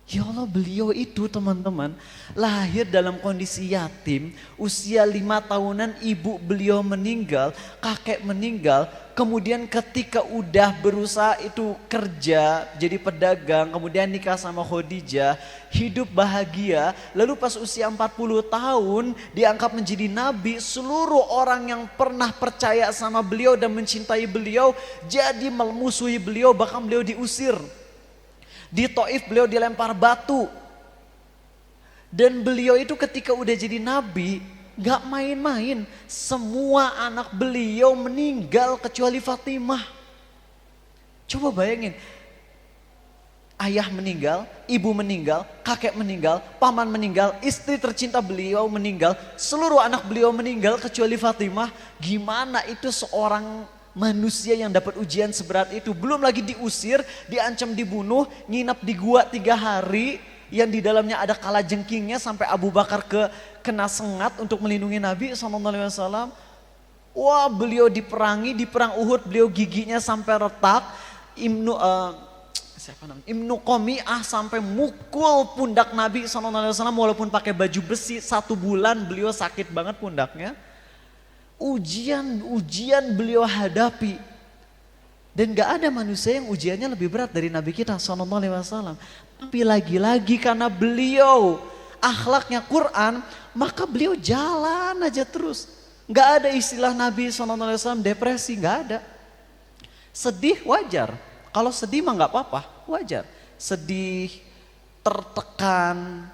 Ya Allah, beliau itu teman-teman lahir dalam kondisi yatim, usia 5 tahunan ibu beliau meninggal, kakek meninggal, kemudian ketika udah berusaha itu kerja jadi pedagang, kemudian nikah sama Khadijah, hidup bahagia, lalu pas usia 40 tahun diangkat menjadi nabi, seluruh orang yang pernah percaya sama beliau dan mencintai beliau jadi memusuhi beliau, bahkan beliau diusir. Di Taif beliau dilempar batu. Dan beliau itu ketika udah jadi nabi gak main-main. Semua anak beliau meninggal kecuali Fatimah. Coba bayangin. Ayah meninggal, ibu meninggal, kakek meninggal, paman meninggal, istri tercinta beliau meninggal, seluruh anak beliau meninggal kecuali Fatimah. Gimana itu seorang manusia yang dapat ujian seberat itu, belum lagi diusir, diancam dibunuh, nginap di gua 3 hari, yang di dalamnya ada kalajengkingnya sampai Abu Bakar kena sengat untuk melindungi Nabi SAW. Wah, beliau diperangi, di perang Uhud beliau giginya sampai retak, Ibnu Qami'ah sampai mukul pundak Nabi SAW walaupun pakai baju besi, 1 bulan beliau sakit banget pundaknya. Ujian beliau hadapi. Dan gak ada manusia yang ujiannya lebih berat dari Nabi kita SAW. Tapi lagi-lagi karena beliau akhlaknya Quran, maka beliau jalan aja terus. Gak ada istilah Nabi SAW depresi, gak ada. Sedih wajar. Kalau sedih mah gak apa-apa, wajar. Sedih, tertekan,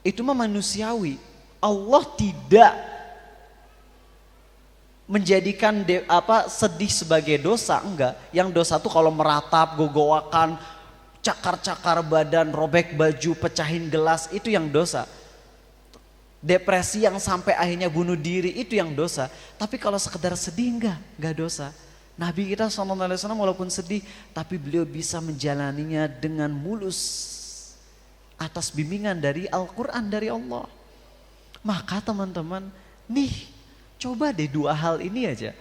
itu mah manusiawi. Allah tidak menjadikan sedih sebagai dosa, enggak. Yang dosa tuh kalau meratap, gogowakan, cakar-cakar badan, robek baju, pecahin gelas, itu yang dosa. Depresi yang sampai akhirnya bunuh diri, itu yang dosa. Tapi kalau sekedar sedih enggak dosa. Nabi kita SAW walaupun sedih, tapi beliau bisa menjalaninya dengan mulus atas bimbingan dari Al-Quran dari Allah. Maka teman-teman, nih coba deh 2 hal ini aja.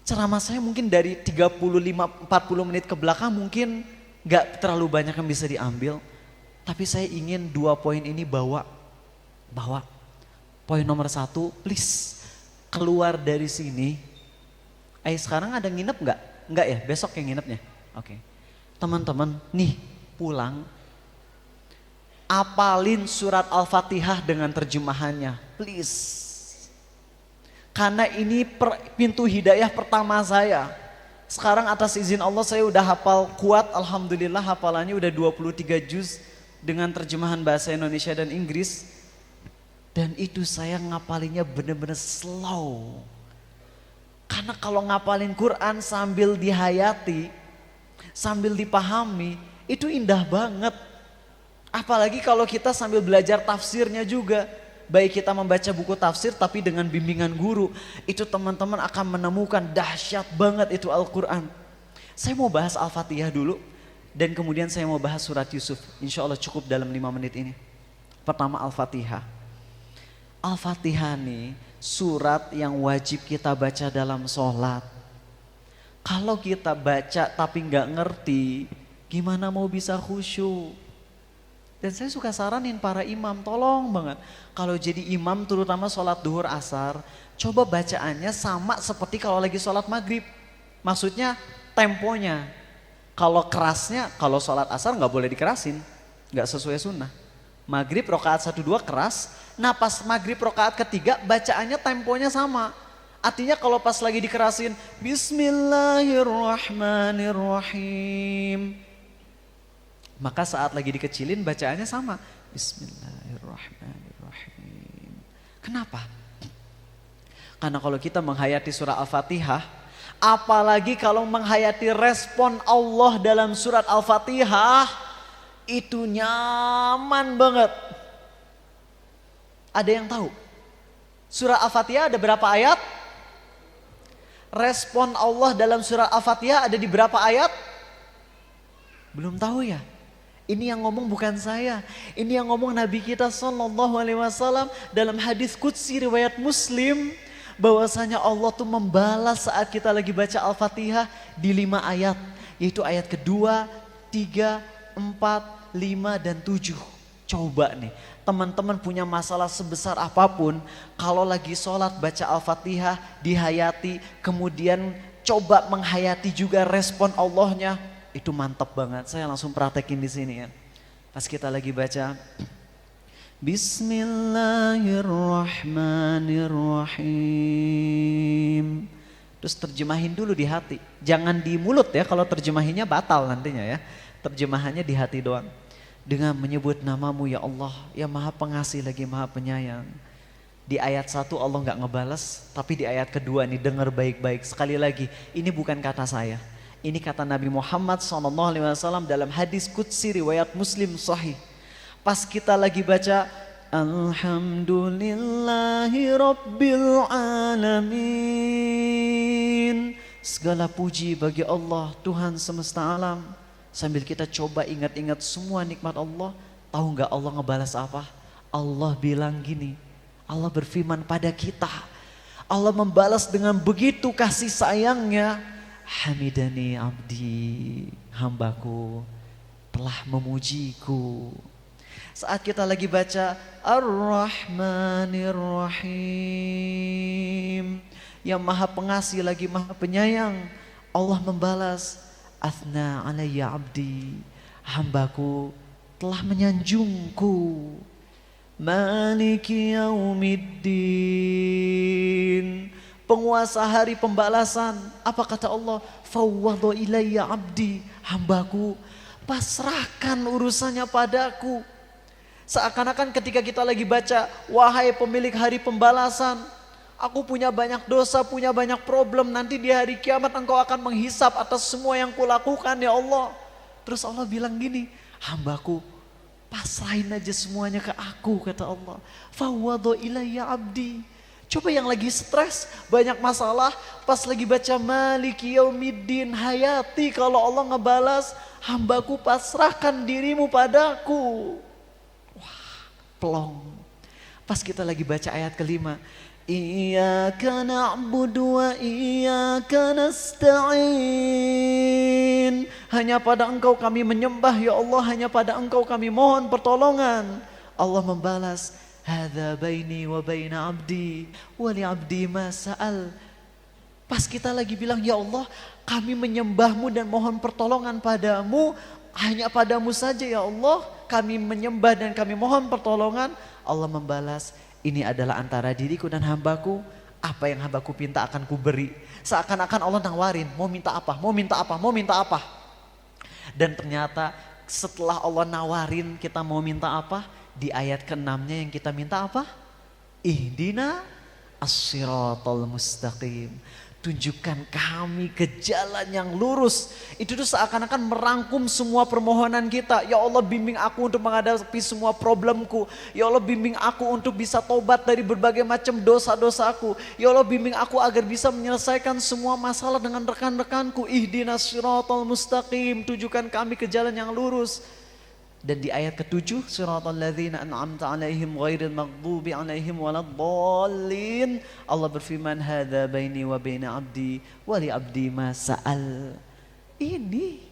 Ceramah saya mungkin dari 35-40 menit ke belakang mungkin gak terlalu banyak yang bisa diambil. Tapi saya ingin 2 poin ini bawa. Poin nomor 1, please keluar dari sini. Sekarang ada nginep gak? Enggak ya, besok yang nginepnya. Oke. Teman-teman, nih pulang. Apalin surat Al-Fatihah dengan terjemahannya, please. Karena ini pintu hidayah pertama saya. Sekarang atas izin Allah saya udah hafal kuat, alhamdulillah hafalannya udah 23 juz dengan terjemahan bahasa Indonesia dan Inggris. Dan itu saya ngapalinnya bener-bener slow. Karena kalau ngapalin Quran sambil dihayati, sambil dipahami, itu indah banget. Apalagi kalau kita sambil belajar tafsirnya juga. Baik kita membaca buku tafsir tapi dengan bimbingan guru, itu teman-teman akan menemukan dahsyat banget itu Al-Quran. Saya mau bahas Al-Fatihah dulu dan kemudian saya mau bahas surat Yusuf. Insya Allah cukup dalam 5 menit ini. Pertama Al-Fatihah. Al-Fatihah nih surat yang wajib kita baca dalam sholat. Kalau kita baca tapi nggak ngerti, gimana mau bisa khusyuk? Dan saya suka saranin para imam, tolong banget. Kalau jadi imam terutama sholat duhur asar, coba bacaannya sama seperti kalau lagi sholat maghrib. Maksudnya temponya. Kalau kerasnya, kalau sholat asar nggak boleh dikerasin, nggak sesuai sunnah. Maghrib rakaat 1-2 keras, nah pas maghrib rakaat ketiga bacaannya temponya sama. Artinya kalau pas lagi dikerasin, Bismillahirrahmanirrahim. Maka saat lagi dikecilin bacaannya sama. Bismillahirrahmanirrahim. Kenapa? Karena kalau kita menghayati surah Al-Fatihah, apalagi kalau menghayati respon Allah dalam surat Al-Fatihah, itu nyaman banget. Ada yang tahu? Surah Al-Fatihah ada berapa ayat? Respon Allah dalam surah Al-Fatihah ada di berapa ayat? Belum tahu ya? Ini yang ngomong bukan saya. Ini yang ngomong Nabi kita SAW dalam hadis qudsi riwayat Muslim. Bahwasanya Allah tuh membalas saat kita lagi baca Al-Fatihah di 5 ayat. Yaitu ayat kedua, 3, 4, 5 dan 7. Coba nih, teman-teman punya masalah sebesar apapun, kalau lagi sholat baca Al-Fatihah dihayati, kemudian coba menghayati juga respon Allahnya, itu mantap banget. Saya langsung praktekin di sini ya. Pas kita lagi baca Bismillahirrahmanirrahim, terus terjemahin dulu di hati, jangan di mulut ya, kalau terjemahinnya batal nantinya ya. Terjemahannya di hati doang. Dengan menyebut namamu ya Allah, yang maha pengasih lagi maha penyayang. Di ayat 1 Allah gak ngebales, tapi di ayat kedua nih dengar baik-baik. Sekali lagi, ini bukan kata saya. Ini kata Nabi Muhammad SAW dalam hadis qudsi riwayat Muslim sahih. Pas kita lagi baca Alhamdulillahi Rabbil Alamin, segala puji bagi Allah Tuhan semesta alam. Sambil kita coba ingat-ingat semua nikmat Allah, tahu nggak Allah ngebalas apa? Allah bilang gini, Allah berfirman pada kita, Allah membalas dengan begitu kasih sayangnya, Hamidani abdi, hambaku telah memujiku. Saat kita lagi baca Ar-Rahmanir-Rahim, yang maha pengasih lagi maha penyayang, Allah membalas, Athna alayya abdi, hambaku telah menyanjungku. Maliki yaumiddin, penguasa hari pembalasan. Apa kata Allah? Fawwadhu ilayya abdi, hambaku pasrahkan urusannya padaku. Seakan-akan ketika kita lagi baca, wahai pemilik hari pembalasan, aku punya banyak dosa, punya banyak problem. Nanti di hari kiamat engkau akan menghisap atas semua yang kulakukan ya Allah. Terus Allah bilang gini, hambaku pasrahin aja semuanya ke aku, kata Allah. Fawwadhu ilayya abdi. Coba yang lagi stres, banyak masalah, pas lagi baca Maliki yaumiddin, hayati kalau Allah ngebalas, hambaku pasrahkan dirimu padaku. Wah, plong. Pas kita lagi baca ayat kelima, Iyyaka na'budu wa iyyaka nasta'in. Hanya pada Engkau kami menyembah ya Allah, hanya pada Engkau kami mohon pertolongan. Allah membalas, hadza baini wa baina abdi wa li abdi ma sa'al. Pas kita lagi bilang ya Allah, kami menyembahmu dan mohon pertolongan padamu, hanya padamu saja ya Allah kami menyembah dan kami mohon pertolongan. Allah membalas, ini adalah antara diriku dan hambaku, apa yang hambaku minta akan kuberi. Seakan-akan Allah nawarin, mau minta apa, mau minta apa, mau minta apa. Dan ternyata setelah Allah nawarin kita mau minta apa, di ayat ke-6-nya yang kita minta apa? Ihdina as-siratal mustaqim. Tunjukkan kami ke jalan yang lurus. Itu tuh seakan-akan merangkum semua permohonan kita. Ya Allah, bimbing aku untuk menghadapi semua problemku. Ya Allah, bimbing aku untuk bisa tobat dari berbagai macam dosa-dosaku. Ya Allah, bimbing aku agar bisa menyelesaikan semua masalah dengan rekan-rekanku. Ihdinas siratal mustaqim. Tunjukkan kami ke jalan yang lurus. Dan di ayat ke-7, siratal ladzina an'amta 'alaihim ghairil maghdubi 'alaihim waladdallin. Allah berfirman, hadza baini wa baina 'abdi wa li 'abdi ma sa'al. Ini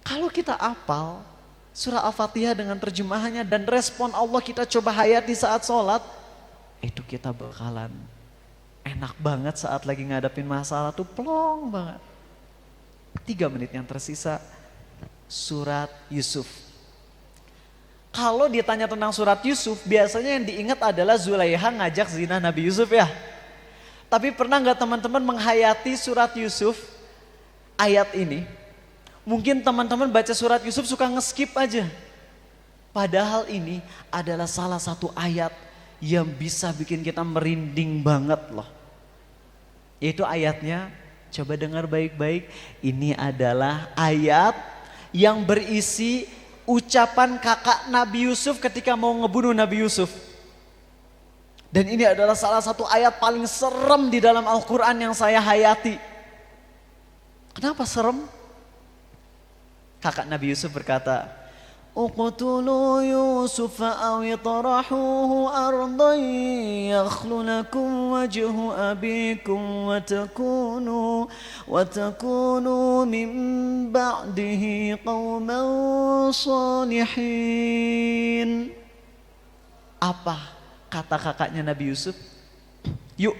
kalau kita apal surah Al-Fatihah dengan terjemahannya dan respon Allah kita coba hayati saat sholat, itu kita bakalan enak banget saat lagi ngadapin masalah tuh plong banget. 3 menit yang tersisa, surat Yusuf. Kalau ditanya tentang surat Yusuf, biasanya yang diingat adalah Zulaiha ngajak zina Nabi Yusuf ya. Tapi pernah nggak teman-teman menghayati surat Yusuf ayat ini? Mungkin teman-teman baca surat Yusuf suka ngeskip aja. Padahal ini adalah salah satu ayat yang bisa bikin kita merinding banget loh. Yaitu ayatnya, coba dengar baik-baik. Ini adalah ayat yang berisi ucapan kakak Nabi Yusuf ketika mau ngebunuh Nabi Yusuf. Dan ini adalah salah satu ayat paling serem di dalam Al-Quran yang saya hayati. Kenapa serem? Kakak Nabi Yusuf berkata, uqtulu Yusuf aw itrahuhu ardan yakhlu lakum wajhu abikum wa takunu min ba'dihi qauman salihin. Apa kata kakaknya Nabi Yusuf? Yuk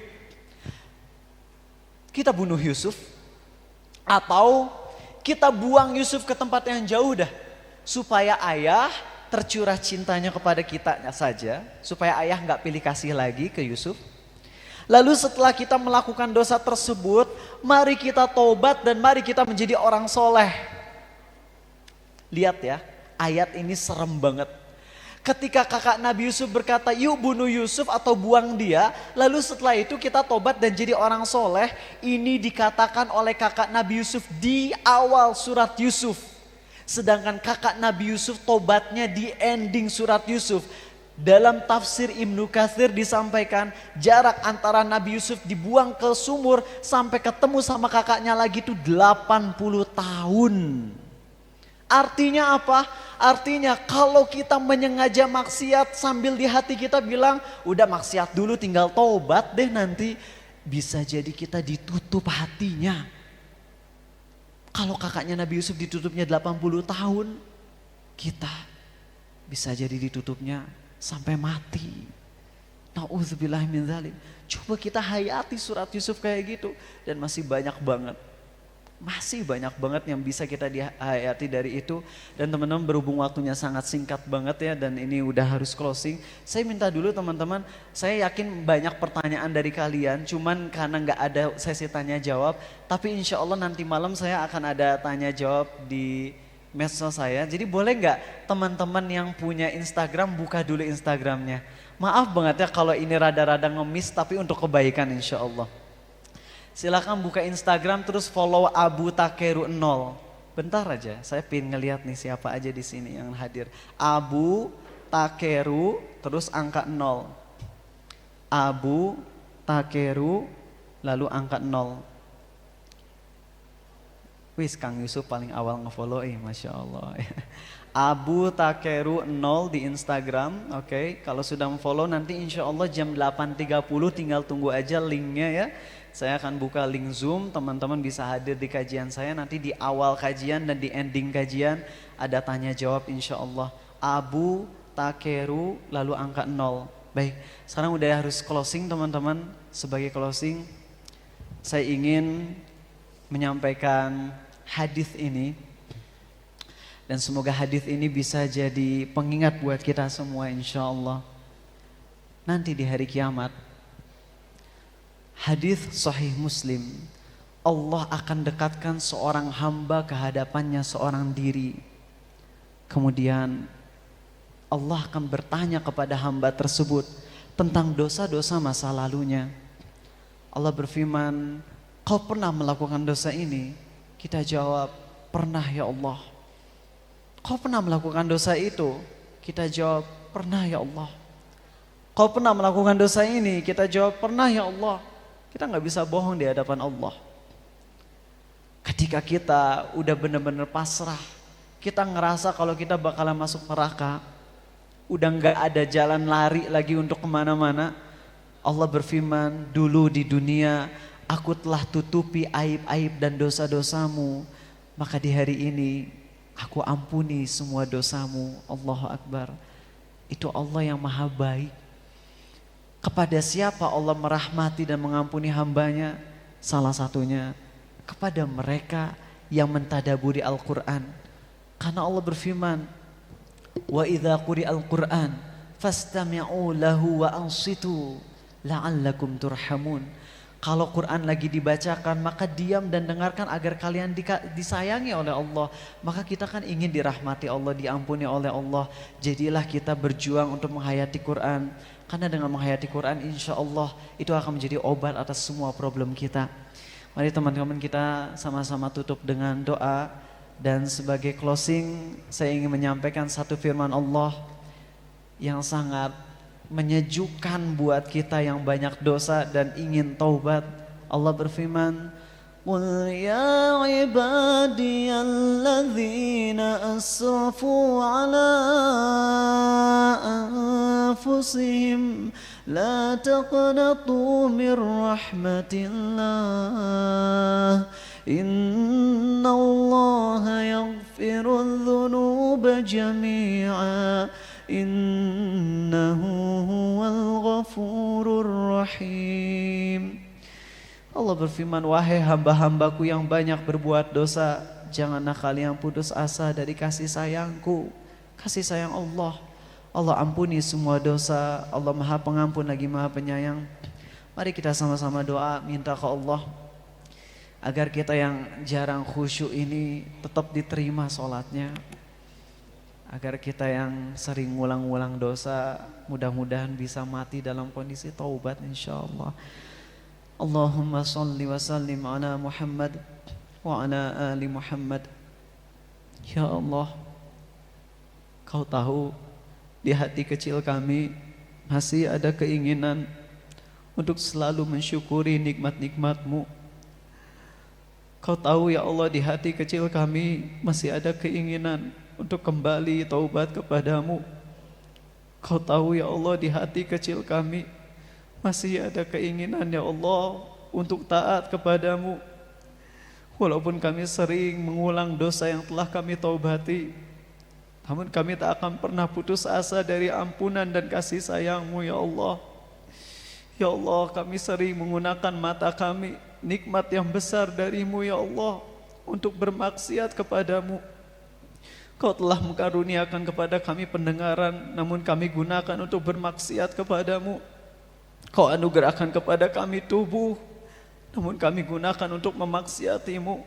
kita bunuh Yusuf, atau kita buang Yusuf ke tempat yang jauh dah, supaya ayah tercurah cintanya kepada kita saja, supaya ayah nggak pilih kasih lagi ke Yusuf. Lalu setelah kita melakukan dosa tersebut, mari kita tobat dan mari kita menjadi orang soleh. Lihat ya, ayat ini serem banget. Ketika kakak Nabi Yusuf berkata, yuk bunuh Yusuf atau buang dia, lalu setelah itu kita tobat dan jadi orang soleh. Ini dikatakan oleh kakak Nabi Yusuf di awal surat Yusuf. Sedangkan kakak Nabi Yusuf tobatnya di ending surat Yusuf. Dalam tafsir Ibnu Katsir disampaikan, jarak antara Nabi Yusuf dibuang ke sumur sampai ketemu sama kakaknya lagi itu 80 tahun. Artinya apa? Artinya kalau kita menyengaja maksiat sambil di hati kita bilang, udah maksiat dulu tinggal tobat deh nanti. Bisa jadi kita ditutup hatinya. Kalau kakaknya Nabi Yusuf ditutupnya 80 tahun, kita bisa jadi ditutupnya sampai mati. Nauzubillah min dzalik. Coba kita hayati surat Yusuf kayak gitu. Dan masih banyak banget. Masih banyak banget yang bisa kita dihayati dari itu. Dan teman-teman berhubung waktunya sangat singkat banget ya, dan ini udah harus closing. Saya minta dulu teman-teman, saya yakin banyak pertanyaan dari kalian, cuman karena nggak ada sesi tanya jawab. Tapi insya Allah nanti malam saya akan ada tanya jawab di medsos saya. Jadi boleh nggak teman-teman yang punya Instagram buka dulu Instagramnya. Maaf banget ya kalau ini rada-rada ngemis, tapi untuk kebaikan insya Allah. Silakan buka Instagram terus follow Abu Takeru 0. Bentar aja, saya pengen ngeliat nih siapa aja di sini yang hadir. Abu Takeru terus angka 0. Abu Takeru lalu angka 0. Wis Kang Yusuf paling awal ngefollow, Masya Allah. Abu Takeru 0 di Instagram, oke. Kalau sudah follow nanti insya Allah jam 8.30 tinggal tunggu aja linknya ya. Saya akan buka link Zoom, teman-teman bisa hadir di kajian saya. Nanti di awal kajian dan di ending kajian ada tanya jawab insya Allah. Abu Takeru lalu angka 0. Baik, sekarang udah harus closing teman-teman. Sebagai closing, saya ingin menyampaikan hadis ini. Dan semoga hadis ini bisa jadi pengingat buat kita semua insya Allah. Nanti di hari kiamat, hadis sahih Muslim, Allah akan dekatkan seorang hamba ke hadapannya seorang diri. Kemudian Allah akan bertanya kepada hamba tersebut tentang dosa-dosa masa lalunya. Allah berfirman, kau pernah melakukan dosa ini? Kita jawab, pernah ya Allah. Kau pernah melakukan dosa itu? Kita jawab, pernah ya Allah. Kau pernah melakukan dosa ini? Kita jawab, pernah ya Allah. Kita gak bisa bohong di hadapan Allah. Ketika kita udah benar-benar pasrah, kita ngerasa kalau kita bakalan masuk neraka, udah nggak ada jalan lari lagi untuk kemana-mana. Allah berfirman, dulu di dunia aku telah tutupi aib-aib dan dosa-dosamu, maka di hari ini aku ampuni semua dosamu. Allahu Akbar. Itu Allah yang maha baik. Kepada siapa Allah merahmati dan mengampuni hambanya? Salah satunya kepada mereka yang mentadaburi Al-Quran. Karena Allah berfirman, wa idza quri'al Qur'an fastami'u lahu wa ansitu la'allakum turhamun. Kalau Quran lagi dibacakan, maka diam dan dengarkan agar kalian disayangi oleh Allah. Maka kita kan ingin dirahmati Allah, diampuni oleh Allah. Jadilah kita berjuang untuk menghayati Quran. Karena dengan menghayati Quran, insya Allah itu akan menjadi obat atas semua problem kita. Mari teman-teman kita sama-sama tutup dengan doa. Dan sebagai closing, saya ingin menyampaikan satu firman Allah yang sangat menyejukkan buat kita yang banyak dosa dan ingin taubat. Allah berfirman, qul ya ibadiyalladzina asrafu ala anfusihim la taqnatu min rahmatillah innallaha yaghfirudz dzunuba jami'a innahu huwal ghafurur rahim. Allah berfirman, wahai hamba-hambaku yang banyak berbuat dosa, janganlah kalian putus asa dari kasih sayangku, kasih sayang Allah. Allah ampuni semua dosa, Allah maha pengampun lagi maha penyayang. Mari kita sama-sama doa, minta ke Allah agar kita yang jarang khusyuk ini tetap diterima sholatnya. Agar kita yang sering ngulang-ngulang dosa mudah-mudahan bisa mati dalam kondisi taubat insyaallah. Allahumma salli wa sallim ala Muhammad wa ala ali Muhammad. Ya Allah, Kau tahu di hati kecil kami masih ada keinginan untuk selalu mensyukuri nikmat-nikmat-Mu. Kau tahu ya Allah, di hati kecil kami masih ada keinginan untuk kembali taubat kepadamu. Kau tahu ya Allah, di hati kecil kami masih ada keinginan ya Allah untuk taat kepadamu. Walaupun kami sering mengulang dosa yang telah kami taubati, namun kami tak akan pernah putus asa dari ampunan dan kasih sayang-Mu ya Allah. Ya Allah, kami sering menggunakan mata kami, nikmat yang besar dari-Mu ya Allah, untuk bermaksiat kepadamu. Kau telah mengaruniakan kepada kami pendengaran, namun kami gunakan untuk bermaksiat kepadamu. Kau anugerahkan kepada kami tubuh, namun kami gunakan untuk memaksiatimu.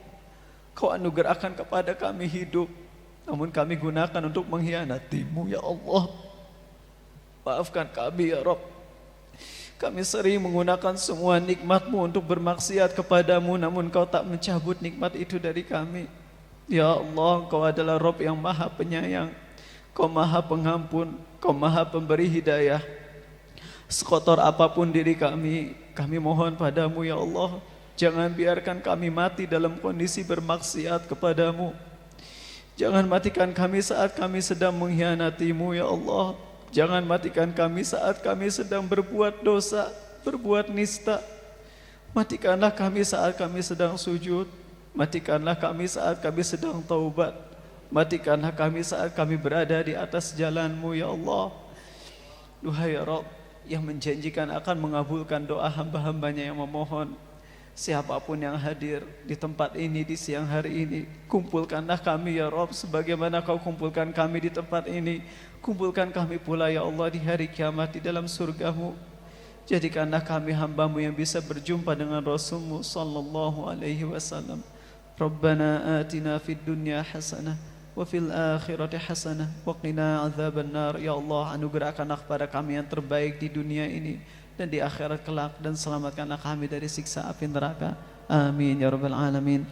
Kau anugerahkan kepada kami hidup, namun kami gunakan untuk mengkhianatimu ya Allah. Maafkan kami ya Rabb. Kami sering menggunakan semua nikmat-Mu untuk bermaksiat kepadamu, namun Kau tak mencabut nikmat itu dari kami. Ya Allah, Kau adalah Rabb yang maha penyayang, Kau maha pengampun, Kau maha pemberi hidayah. Sekotor apapun diri kami mohon padamu ya Allah, jangan biarkan kami mati dalam kondisi bermaksiat kepadamu. Jangan matikan kami saat kami sedang mengkhianatimu ya Allah. Jangan matikan kami saat kami sedang berbuat dosa, berbuat nista. Matikanlah kami saat kami sedang sujud. Matikanlah kami saat kami sedang taubat. Matikanlah kami saat kami berada di atas jalan-Mu ya Allah. Duhai ya Rabb, yang menjanjikan akan mengabulkan doa hamba-hambanya yang memohon. Siapapun yang hadir di tempat ini di siang hari ini, kumpulkanlah kami ya Rabb sebagaimana Kau kumpulkan kami di tempat ini. Kumpulkan kami pula ya Allah di hari kiamat di dalam surga-Mu. Jadikanlah kami hamba-Mu yang bisa berjumpa dengan Rasul-Mu sallallahu alaihi wasallam. Rabbana atina fid dunya hasanah wa fil akhirati hasanah wa qina adzabannar. Ya Allah, anugerahkanlah kepada kami yang terbaik di dunia ini dan di akhirat kelak, dan selamatkanlah kami dari siksa api neraka. Amin ya rabbal alamin.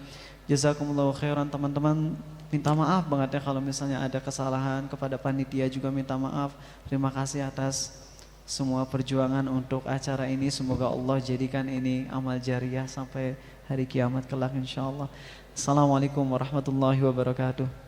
Jazakumullahu khairan teman-teman. Minta maaf banget ya kalau misalnya ada kesalahan, kepada panitia juga minta maaf. Terima kasih atas semua perjuangan untuk acara ini. Semoga Allah jadikan ini amal jariah sampai hari kiamat kelak insyaallah. Assalamualaikum warahmatullahi wabarakatuh.